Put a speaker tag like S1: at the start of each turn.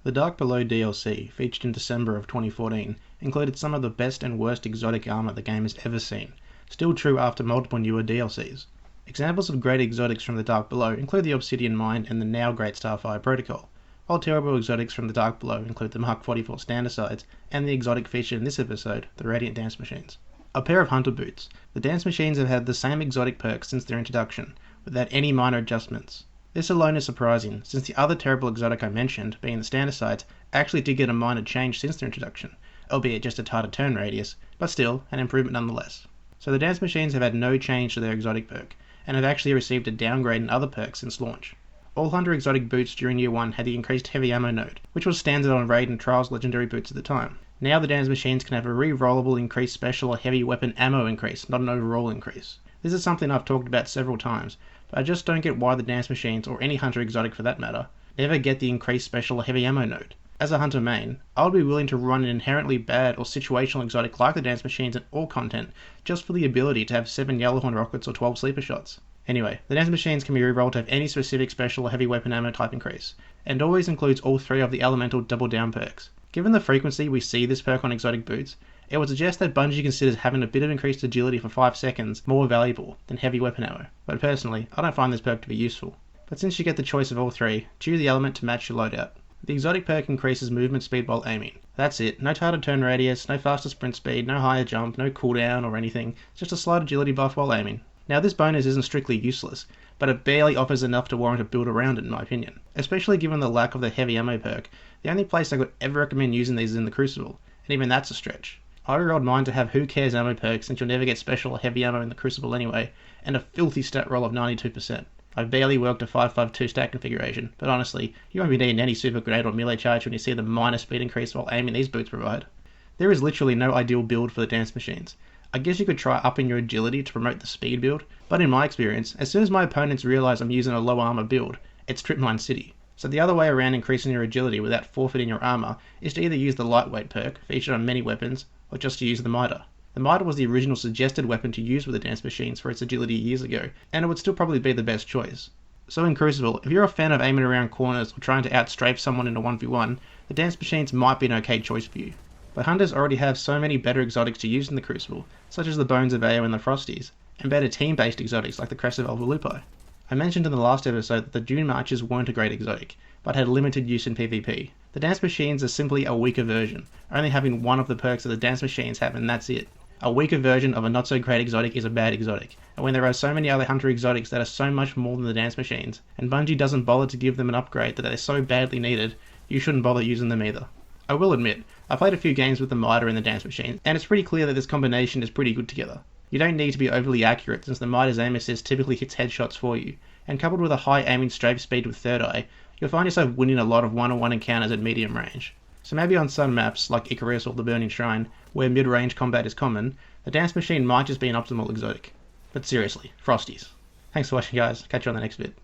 S1: The Dark Below DLC, featured in December of 2014, included some of the best and worst exotic armor the game has ever seen, still true after multiple newer DLCs. Examples of great exotics from the Dark Below include the Obsidian Mine and the now great Starfire Protocol, while terrible exotics from the Dark Below include the Mark 44 Standardsides and the exotic featured in this episode, the Radiant Dance Machines. A pair of hunter boots. The dance machines have had the same exotic perks since their introduction, without any minor adjustments. This alone is surprising, since the other terrible exotic I mentioned, being the Standardsides, actually did get a minor change since their introduction, albeit just a tighter turn radius, but still, an improvement nonetheless. So the dance machines have had no change to their exotic perk, and have actually received a downgrade in other perks since launch. All hunter exotic boots during Year 1 had the increased heavy ammo node, which was standard on Raid and Trials legendary boots at the time. Now the dance machines can have a re-rollable increased special or heavy weapon ammo increase, not an overall increase. This is something I've talked about several times, but I just don't get why the dance machines, or any hunter exotic for that matter, never get the increased special or heavy ammo node. As a hunter main, I would be willing to run an inherently bad or situational exotic like the dance machines in all content, just for the ability to have 7 Yellowhorn rockets or 12 sleeper shots. Anyway, the dance machines can be re-rolled to have any specific special or heavy weapon ammo type increase, and always includes all 3 of the elemental double down perks. Given the frequency we see this perk on exotic boots, it would suggest that Bungie considers having a bit of increased agility for 5 seconds more valuable than heavy weapon ammo, but personally, I don't find this perk to be useful. But since you get the choice of all 3, choose the element to match your loadout. The exotic perk increases movement speed while aiming. That's it, no tighter turn radius, no faster sprint speed, no higher jump, no cooldown or anything, just a slight agility buff while aiming. Now this bonus isn't strictly useless, but it barely offers enough to warrant a build around it in my opinion. Especially given the lack of the heavy ammo perk, the only place I could ever recommend using these is in the Crucible, and even that's a stretch. I rerolled mine to have who cares ammo perk since you'll never get special or heavy ammo in the Crucible anyway, and a filthy stat roll of 92%. I've barely worked a 5.52 stack configuration, but honestly, you won't be needing any super grenade or melee charge when you see the minor speed increase while aiming these boots provide. There is literally no ideal build for the dance machines. I guess you could try upping your agility to promote the speed build, but in my experience, as soon as my opponents realise I'm using a low armor build, it's Strip Mine City. So the other way around increasing your agility without forfeiting your armor is to either use the lightweight perk, featured on many weapons, or just to use the Mitre. The Mitre was the original suggested weapon to use with the dance machines for its agility years ago, and it would still probably be the best choice. So in Crucible, if you're a fan of aiming around corners or trying to outstrafe someone in a 1v1, the dance machines might be an okay choice for you. But hunters already have so many better exotics to use in the Crucible, such as the Bones of Ao and the Frosties, and better team-based exotics like the Crest of Lupi. I mentioned in the last episode that the Dune Marches weren't a great exotic, but had limited use in PvP. The dance machines are simply a weaker version, only having one of the perks that the dance machines have, and that's it. A weaker version of a not so great exotic is a bad exotic, and when there are so many other hunter exotics that are so much more than the dance machines, and Bungie doesn't bother to give them an upgrade that they're so badly needed, you shouldn't bother using them either. I will admit, I played a few games with the Mitre and the dance machine, and it's pretty clear that this combination is pretty good together. You don't need to be overly accurate since the Mitre's aim assist typically hits headshots for you, and coupled with a high aiming strafe speed with Third Eye, you'll find yourself winning a lot of one-on-one encounters at medium range. So maybe on some maps, like Icarus or the Burning Shrine, where mid-range combat is common, the dance machine might just be an optimal exotic. But seriously, Frosties. Thanks for watching guys, catch you on the next bit.